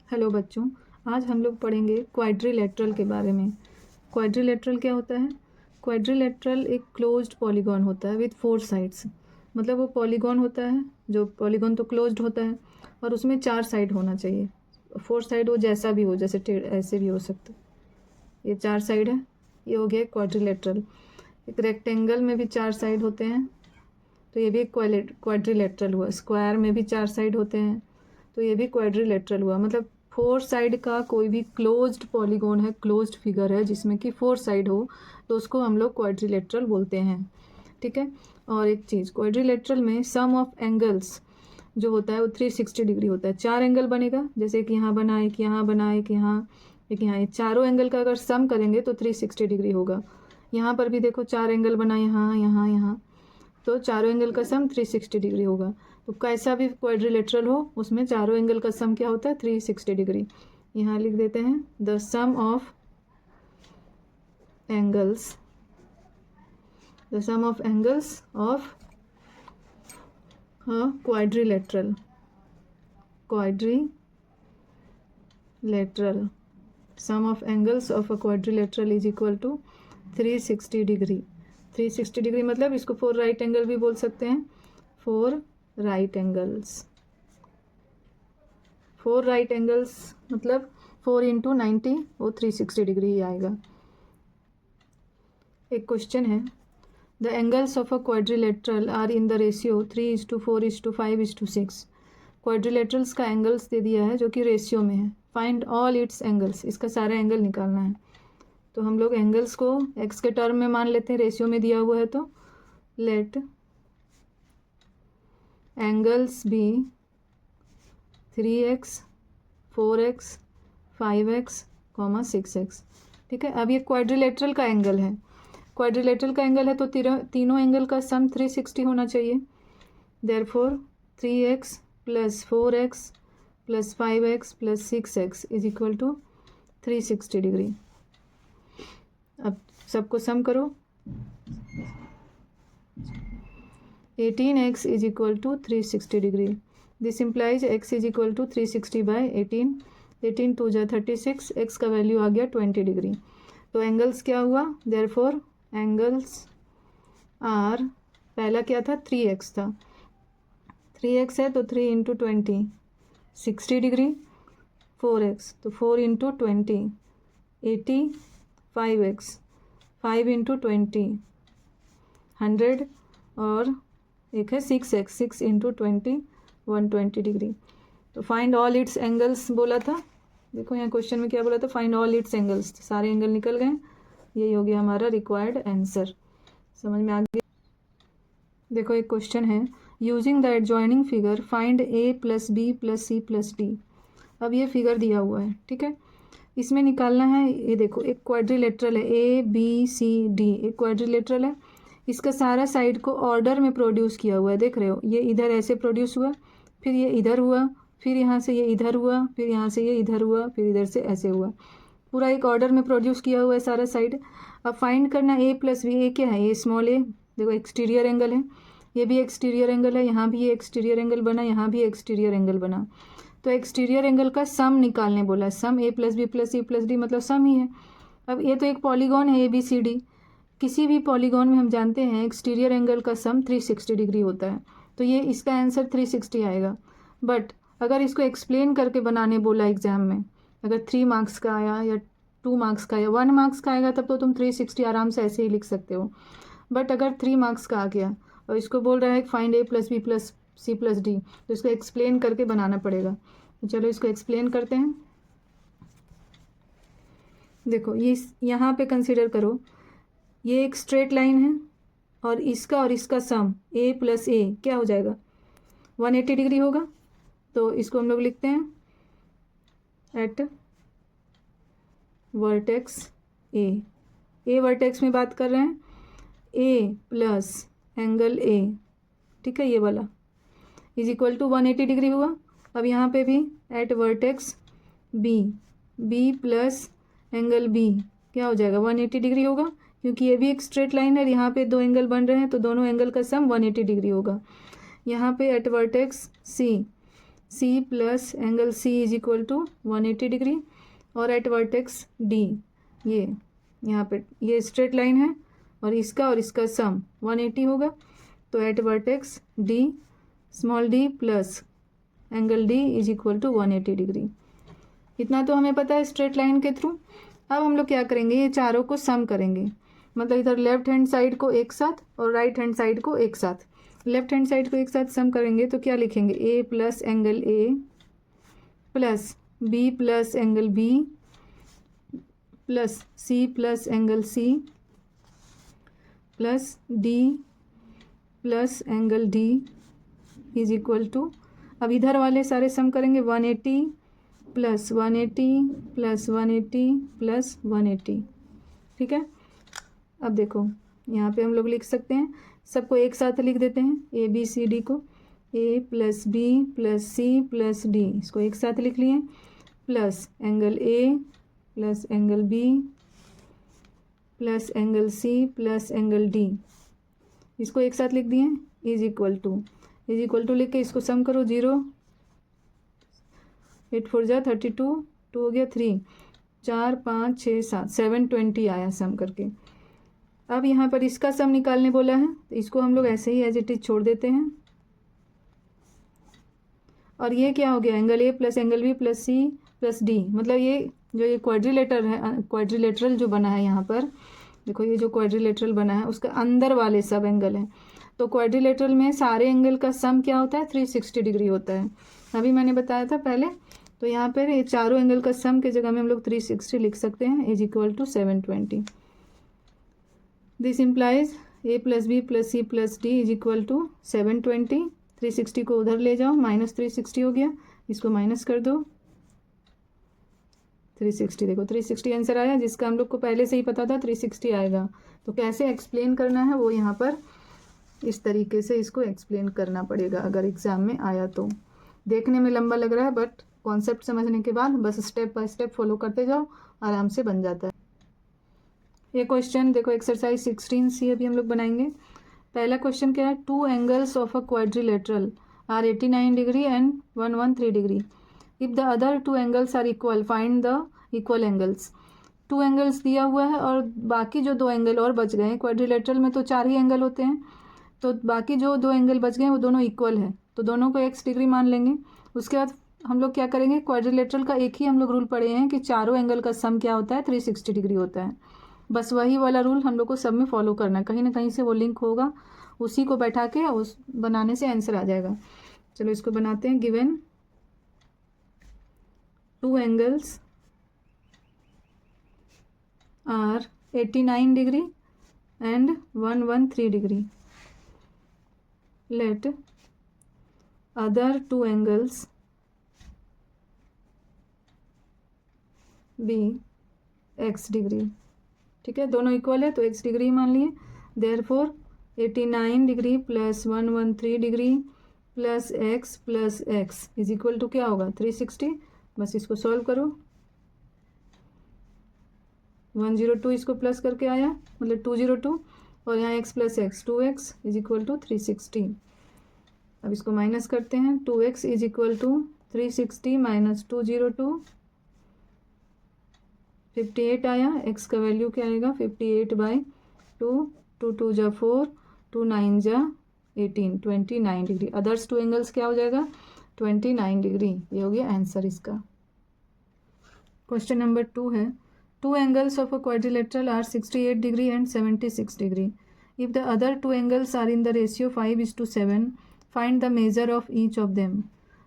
Hello बच्चों, आज हम लोग पढ़ेंगे क्वाड्रिलेटरल के बारे में। क्वाड्रिलेटरल क्या होता है? क्वाड्रिलेटरल एक क्लोज्ड पॉलीगॉन होता है विथ 4 साइड्स। मतलब वो पॉलीगॉन होता है, जो पॉलीगॉन तो क्लोज्ड होता है और उसमें 4 साइड होना चाहिए। 4 साइड वो जैसा भी हो, जैसे ऐसे भी हो सकता है। ये 4 साइड है, ये हो गया क्वाड्रिलेटरल। एक रेक्टेंगल में भी 4 साइड होते हैं, तो ये भी एक क्वाड्रिलेटरल हुआ। स्क्वायर में भी 4 साइड होते हैं, तो ये भी क्वाड्रिलेटरल हुआ। मतलब 4 साइड का कोई भी क्लोज्ड पॉलीगॉन है, क्लोज्ड फिगर है जिसमें कि 4 साइड हो, तो उसको हम लोग क्वाड्रिलेटरल बोलते हैं। ठीक है। और एक चीज़, क्वाड्रिलेटरल में सम ऑफ एंगल्स जो होता है वो 360 डिग्री होता है। 4 एंगल बनेगा, जैसे कि यहाँ बना, एक यहाँ बना, एक यहाँ, एक यहाँ। ये चारों एंगल का अगर सम करेंगे तो 360 डिग्री होगा। यहाँ पर भी देखो 4 एंगल बना, यहाँ यहाँ यहाँ, तो चारों एंगल का सम 360 डिग्री होगा। तो कैसा भी क्वाड्रिलेटरल हो, उसमें चारों एंगल का सम क्या होता है? 360 डिग्री। यहाँ लिख देते हैं the sum of angles, the sum of angles of quadrilateral, quadrilateral sum of angles of a quadrilateral is equal to 360 degree. 360 degree मतलब इसको 4 राइट एंगल भी बोल सकते हैं। 4 राइट एंगल्स, 4 राइट एंगल्स मतलब 4 इंटू 90, वो 360 डिग्री ही आएगा। एक क्वेश्चन है, the angles of a quadrilateral are in the ratio 3:4:5:6। Quadrilaterals का एंगल्स दे दिया है जो कि रेशियो में है। फाइंड ऑल इट्स एंगल्स, इसका सारा एंगल निकालना है। तो हम लोग एंगल्स को एक्स के टर्म में मान लेते हैं, रेशियो में दिया हुआ है। तो late angles B 3x 4x 5x, 6x। ठीक है। अब ये क्वाड्रिलेटरल का एंगल है, क्वाड्रिलेटरल का एंगल है तो तीनों एंगल का सम 360 होना चाहिए। Therefore 3x + 4x + 5x + 6x is equal to 360 degree. अब सबको सम करो। 18x is equal to 360 degree. This implies x is equal to 360/18। 18 2 जा 36, x का वैल्यू आ गया 20 डिग्री। तो एंगल्स क्या हुआ? देयरफॉर एंगल्स आर, पहला क्या था? 3x था, 3x है तो 3 इंटू 20 60 डिग्री। 4x तो 4 इंटू 20 80। 5x 5 into 20 100। और एक है 6x 6 इंटू 20 120 डिग्री। तो फाइंड ऑल इट्स एंगल्स बोला था। देखो यहाँ क्वेश्चन में क्या बोला था? Find all it's angles. सारे एंगल निकल गए, यही हो गया हमारा रिक्वायर्ड आंसर। समझ में आ गया? देखो एक क्वेश्चन है, using the adjoining figure find a + b + c + d। अब ये फिगर दिया हुआ है, ठीक है। इसमें निकालना है, ये देखो एक क्वाड्रिलेटरल है, a b c d, एक क्वाड्रिलेटरल है। इसका सारा साइड को ऑर्डर में प्रोड्यूस किया हुआ है, देख रहे हो। ये इधर ऐसे प्रोड्यूस हुआ, फिर ये इधर हुआ, फिर यहाँ से ये इधर हुआ, फिर यहाँ से ये इधर हुआ, फिर इधर से ऐसे हुआ। पूरा एक ऑर्डर में प्रोड्यूस किया हुआ है सारा साइड। अब फाइंड करना a + b। ए क्या है? ये स्मॉल a, देखो एक्सटीरियर एंगल है, ये भी एक्सटीरियर एंगल है, यहाँ भी ये एक्सटीरियर एंगल बना, यहाँ भी एक्सटीरियर एंगल बना। तो एक्सटीरियर एंगल का सम निकालने बोला है। सम a + b + c + d मतलब सम ही है। अब ये तो एक पॉलीगॉन है ABCD। किसी भी पॉलीगॉन में हम जानते हैं एक्सटीरियर एंगल का सम 360 डिग्री होता है, तो ये इसका आंसर 360 आएगा। बट अगर इसको एक्सप्लेन करके बनाने बोला एग्जाम में, अगर 3 मार्क्स का आया या 2 मार्क्स का या 1 मार्क्स का आएगा, तब तो तुम 360 आराम से ऐसे ही लिख सकते हो। बट अगर 3 मार्क्स का आ गया और इसको बोल रहा है find a + b + c + d, तो इसको एक्सप्लेन करके बनाना पड़ेगा। तो चलो इसको एक्सप्लेन करते हैं। देखो ये यहाँ पे कंसिडर करो, ये एक स्ट्रेट लाइन है और इसका सम a + a क्या हो जाएगा? 180 डिग्री होगा। तो इसको हम लोग लिखते हैं एट वर्टेक्स a वर्टेक्स में बात कर रहे हैं, a + एंगल a, ठीक है, ये वाला इज इक्वल टू 180 डिग्री हुआ। अब यहाँ पे भी eight vertex b + angle b क्या हो जाएगा? 180 डिग्री होगा, क्योंकि ये भी एक स्ट्रेट लाइन है। यहाँ पे 2 एंगल बन रहे हैं, तो दोनों एंगल का सम 180 डिग्री होगा। यहाँ पे at vertex c C plus angle C is equal to 180 degree, और एट वर्टेक्स डी, ये यहाँ पे ये स्ट्रेट लाइन है और इसका सम 180 होगा। तो at vertex D small D plus angle D is equal to 180 degree. इतना तो हमें पता है स्ट्रेट लाइन के थ्रू। अब हम लोग क्या करेंगे, ये चारों को सम करेंगे, मतलब इधर लेफ्ट हैंड साइड को एक साथ और राइट हैंड साइड को एक साथ। लेफ्ट हैंड साइड को एक साथ सम करेंगे तो क्या लिखेंगे, A plus angle A plus B plus angle B plus C plus angle C plus D plus angle D is equal to, अब इधर वाले सारे सम करेंगे 180 प्लस 180 प्लस 180 प्लस 180। ठीक है, अब देखो यहाँ पे हम लोग लिख सकते हैं, सबको एक साथ लिख देते हैं, ए बी सी डी को, A plus B plus C plus D, इसको एक साथ लिख लिए, plus angle A plus angle B plus angle C plus angle D, इसको एक साथ लिख दिए, इज इक्वल टू लिख के इसको सम करो, 0 8 4 जा 32, 2 हो गया 3, 4 5 6 7 720 आया सम करके। अब यहाँ पर इसका सम निकालने बोला है तो इसको हम लोग ऐसे ही एज इट इज छोड़ देते हैं। और ये क्या हो गया, angle A plus angle B plus C plus D, मतलब ये जो ये क्वाड्रिलेटर है, क्वाड्रिलेटरल जो बना है यहाँ पर देखो, ये जो क्वाड्रिलेटरल बना है उसका अंदर वाले सब एंगल हैं। तो क्वाड्रिलेटरल में सारे एंगल का सम क्या होता है, 360 डिग्री होता है, अभी मैंने बताया था पहले। तो यहाँ पर ये चारों एंगल का सम की जगह में हम लोग 360 लिख सकते हैं, is equal to 720। This implies A plus B plus C plus D is equal to 720। 360 को उधर ले जाओ, माइनस 360 हो गया, इसको माइनस कर दो, 360 देखो 360 आंसर आया, जिसका हम लोग को पहले से ही पता था 360 आएगा। तो कैसे एक्सप्लेन करना है वो यहाँ पर इस तरीके से इसको एक्सप्लेन करना पड़ेगा अगर एग्ज़ाम में आया तो। देखने में लंबा लग रहा है बट कॉन्सेप्ट समझने के बाद बस स्टेप बाय स्टेप फॉलो करते जाओ, आराम से बन जाता है। ये क्वेश्चन देखो एक्सरसाइज 16C अभी हम लोग बनाएंगे। पहला क्वेश्चन क्या है, 2 angles of a quadrilateral are 89 degree and 113 degree, if the other 2 angles are equal find the equal angles. 2 angles दिया हुआ है और बाकी जो 2 एंगल और बच गए हैं, क्वाड्रिलेटरल में तो 4 ही एंगल होते हैं, तो बाकी जो 2 एंगल बच गए हैं वो दोनों इक्वल है, तो दोनों को x डिग्री मान लेंगे। उसके बाद हम लोग क्या करेंगे, क्वाड्रिलेटरल का एक ही हम लोग रूल पढ़े हैं कि चारों एंगल का सम क्या होता है, 360 डिग्री होता है। बस वही वाला रूल हम लोग को सब में फॉलो करना है, कहीं ना कहीं से वो लिंक होगा, उसी को बैठा के उस बनाने से आंसर आ जाएगा। चलो इसको बनाते हैं। Given 2 angles are 89 degree and 113 degree, let other 2 angles be x degree. ठीक है, दोनों इक्वल है तो x डिग्री मान लिए। therefore 89 degree plus 113 degree plus x is equal to क्या होगा, 360। बस इसको सॉल्व करो, 102 इसको प्लस करके आया, मतलब 202, और यहाँ x plus X 2x is equal to 360। अब इसको माइनस करते हैं, 2x is equal to 360 minus 202, 58 आया। x का वैल्यू क्या आएगा, 58/2, 2 2 जा 4, 2 9 जा 18, 29 डिग्री। अदर्स 2 एंगल्स क्या हो जाएगा, 29 डिग्री। ये हो गया आंसर इसका। क्वेश्चन नंबर 2 है, 2 angles of a quadrilateral are 68 degree and 76 degree. If the other 2 angles are in the ratio 5:7, find the measure of each of them.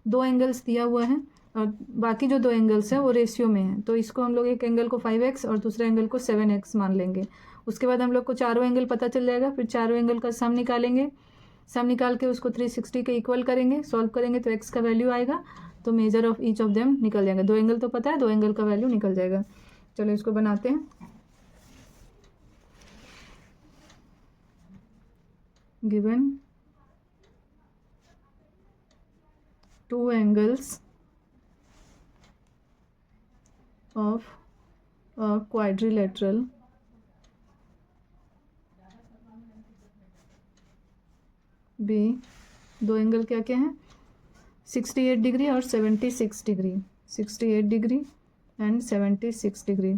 2 angles दिया हुआ है और बाकी जो 2 एंगल्स हैं वो रेशियो में है, तो इसको हम लोग एक एंगल को 5x और दूसरे एंगल को 7x मान लेंगे। उसके बाद हम लोग को चारों एंगल पता चल जाएगा, फिर चारों एंगल का सम निकालेंगे, सम निकाल के उसको 360 के इक्वल करेंगे, सॉल्व करेंगे तो x का वैल्यू आएगा, तो measure of each of them निकल जाएगा। 2 एंगल तो पता है, 2 एंगल का वैल्यू निकल जाएगा। चलो इसको बनाते हैं। Given 2 angles of a quadrilateral B, 2 angle क्या क्या हैं, 68 डिग्री और 76 degree, 68 degree and 76 degree.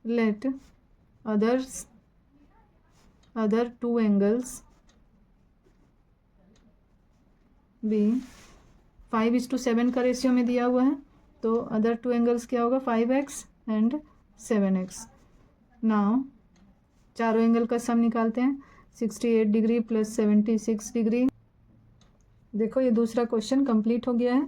Let other two angles be 5:7 का रेशियो में दिया हुआ है, तो अदर टू एंगल्स क्या होगा 5x एंड 7x. नाउ चारों एंगल का सम निकालते हैं. 68 डिग्री प्लस 76 डिग्री. देखो ये दूसरा क्वेश्चन कंप्लीट हो गया है.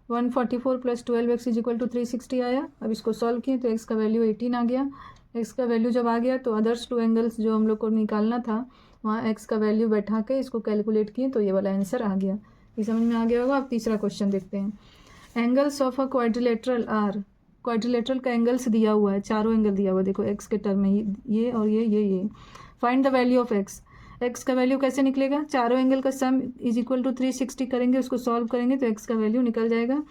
144 plus 12x is equal to 360 आया. अब इसको सॉल्व किए तो x का वैल्यू 18 आ गया. x का वैल्यू जब आ गया तो अदर्स टू एंगल्स जो हम लोग को निकालना था वहाँ x का वैल्यू बैठा के इसको कैलकुलेट किए तो ये वाला आंसर आ गया. ये समझ में आ गया होगा. अब तीसरा क्वेश्चन देखते हैं. Angles of a quadrilateral are. Quadrilateral का एंगल्स दिया हुआ है, चारों एंगल दिया हुआ है. देखो x के टर्म में ये और ये. Find the value of x. x का वैल्यू कैसे निकलेगा? चारों एंगल का सम इज इक्वल टू 360 करेंगे, उसको सॉल्व करेंगे तो x का वैल्यू निकल जाएगा.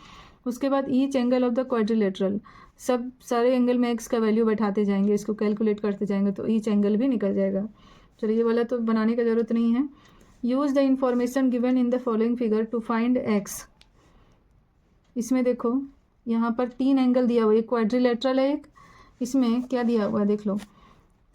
उसके बाद each angle of the quadrilateral, सब सारे एंगल में x का वैल्यू बैठाते जाएंगे, इसको कैलकुलेट करते जाएंगे तो ईच एंगल भी निकल जाएगा. चलिए ये वाला तो बनाने की ज़रूरत नहीं है. Use the information given in the following figure to find x. इसमें देखो यहाँ पर 3 एंगल दिया हुआ है. एक क्वाड्रिलेटरल है, एक इसमें क्या दिया हुआ है देख लो.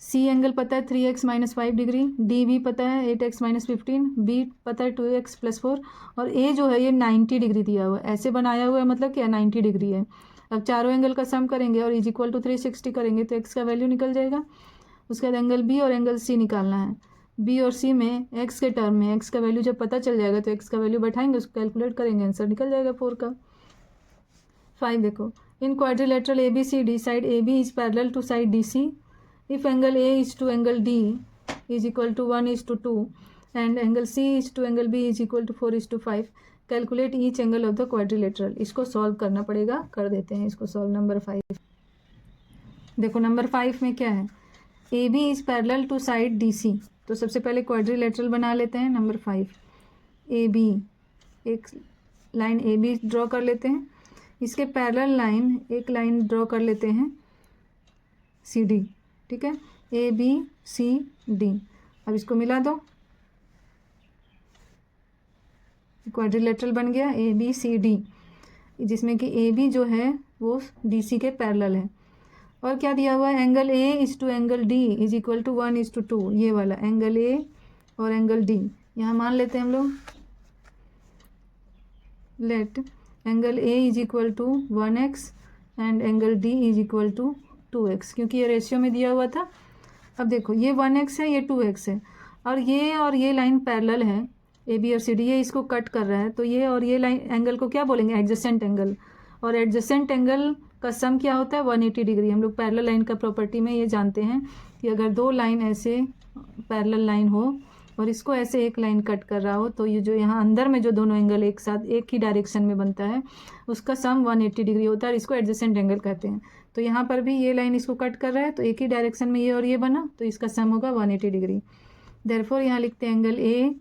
सी एंगल पता है 3x माइनस 5 डिग्री, डी भी पता है 8x माइनस 15, बी पता है 2x प्लस 4 और ए जो है ये 90 डिग्री दिया हुआ है. ऐसे बनाया हुआ है मतलब क्या 90 डिग्री है. अब चारों एंगल का सम करेंगे और इज इक्वल टू 360 करेंगे तो x का वैल्यू निकल जाएगा. उसके बाद एंगल बी और एंगल सी निकालना है. बी और सी में x के टर्म में x का वैल्यू जब पता चल जाएगा तो x का वैल्यू बैठाएंगे, उसको कैलकुलेट करेंगे, आंसर निकल जाएगा 4 का. 5 देखो. In quadrilateral A B C D side A B is parallel to side D C. If angle A is to angle D is equal to 1:2 and angle C is to angle B is equal to 4:5, calculate each angle of the quadrilateral. इसको solve करना पड़ेगा, कर देते हैं इसको solve. Number 5 देखो. Number 5 में क्या है? A B is parallel to side D C. तो सबसे पहले क्वाड्रिलेटरल बना लेते हैं. नंबर 5 ए बी, एक लाइन ए बी ड्रॉ कर लेते हैं. इसके पैरेलल लाइन एक लाइन ड्रॉ कर लेते हैं सी डी. ठीक है, ए बी सी डी. अब इसको मिला दो, क्वाड्रिलेटरल बन गया ए बी सी डी, जिसमें कि ए बी जो है वो डी सी के पैरेलल है. और क्या दिया हुआ है? Angle A is to angle D is equal to 1:2. ये वाला एंगल ए और एंगल डी यहाँ मान लेते हैं हम लोग. Let angle A is equal to 1x and angle D is equal to 2x, क्योंकि ये रेशियो में दिया हुआ था. अब देखो ये 1x है, ये 2x है और ये लाइन पैरेलल है ए बी और सी डी. ये इसको कट कर रहा है तो ये और ये लाइन एंगल को क्या बोलेंगे? Adjacent angle. और एडजेसेंट एंगल का सम क्या होता है? 180 डिग्री. हम लोग पैरेलल लाइन का प्रॉपर्टी में ये जानते हैं कि अगर दो लाइन ऐसे पैरेलल लाइन हो और इसको ऐसे एक लाइन कट कर रहा हो तो ये जो यहाँ अंदर में जो दोनों एंगल एक साथ एक ही डायरेक्शन में बनता है उसका सम 180 डिग्री होता है और इसको एडजेसेंट एंगल कहते हैं. तो यहाँ पर भी ये लाइन इसको कट कर रहा है तो एक ही डायरेक्शन में ये और ये बना तो इसका सम होगा 180 डिग्री. देयरफॉर यहाँ लिखते हैं angle A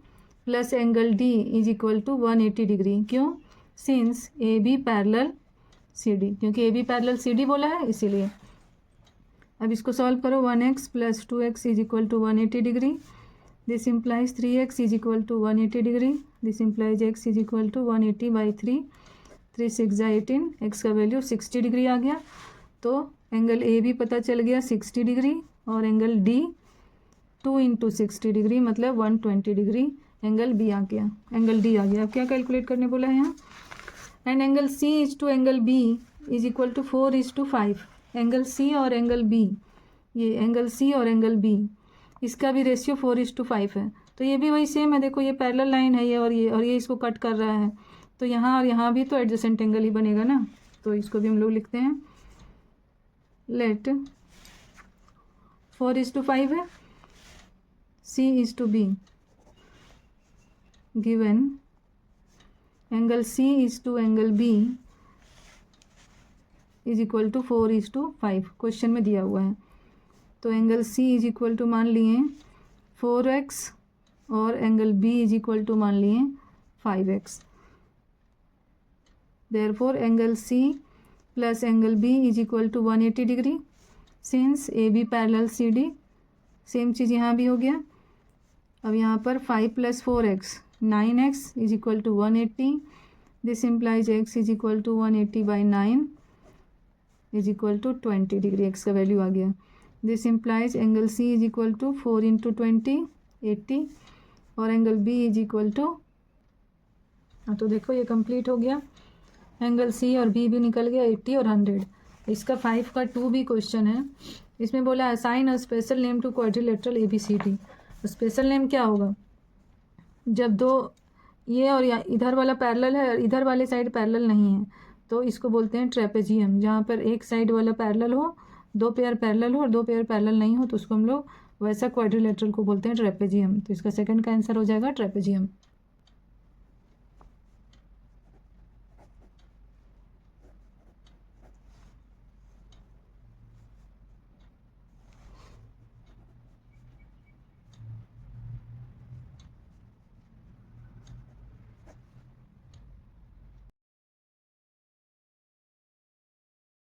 plus angle D is equal to 180 degree. क्यों? Since A B parallel C D, क्योंकि A B parallel C D बोला है इसीलिए. अब इसको सॉल्व करो. 1x plus 2x is equal to 180 degree. This implies 3x is equal to 180 degree. This implies x is equal to 180/3. 3 6 18. x का value 60 degree आ गया. तो एंगल ए भी पता चल गया 60 डिग्री और एंगल डी 2 × 60 डिग्री मतलब 120 डिग्री एंगल बी आ गया, एंगल डी आ गया. अब क्या कैलकुलेट करने बोला है यहाँ? And angle C is to angle B is equal to 4:5. Angle C और एंगल बी, ये एंगल सी और एंगल बी इसका भी रेशियो 4:5 है. तो ये भी वही सेम है. देखो ये पैरेलल लाइन है ये और ये इसको कट कर रहा है तो यहाँ और यहाँ भी तो एडजेसेंट एंगल ही बनेगा ना. तो इसको भी हम लोग लिखते हैं. लेट 4:5 है. C is to B given angle C is to angle B is equal to 4:5 question में दिया हुआ है. तो angle C is equal to मान लिए 4x और angle B is equal to मान लिए 5x. Therefore angle C plus angle B is equal to 180 degree. Since A B parallel C D, same चीज़ यहाँ भी हो गया. अब यहाँ पर 5 + 4x 9x is equal to 180 this implies x is equal to 180/9 is equal to 20 degree, x का value आ गया। This implies angle C is equal to 4 × 20 80 और angle B is equal to, तो देखो ये कंप्लीट हो गया, एंगल C और B भी निकल गया 80 और 100। इसका 5 का 2 भी क्वेश्चन है। इसमें बोला assign a special name to quadrilateral ABCD। Special name क्या होगा, जब दो ये और इधर वाला पैरेलल है और इधर वाले साइड पैरेलल नहीं है तो इसको बोलते हैं ट्रेपेजियम। जहाँ पर एक साइड वाला पैरेलल हो, दो पेयर पैरेलल हो और दो पेयर पैरेलल नहीं हो तो उसको हम लोग वैसा क्वाड्रिलेटरल को बोलते हैं ट्रेपेजियम। तो इसका सेकंड का आंसर हो जाएगा ट्रेपेजियम।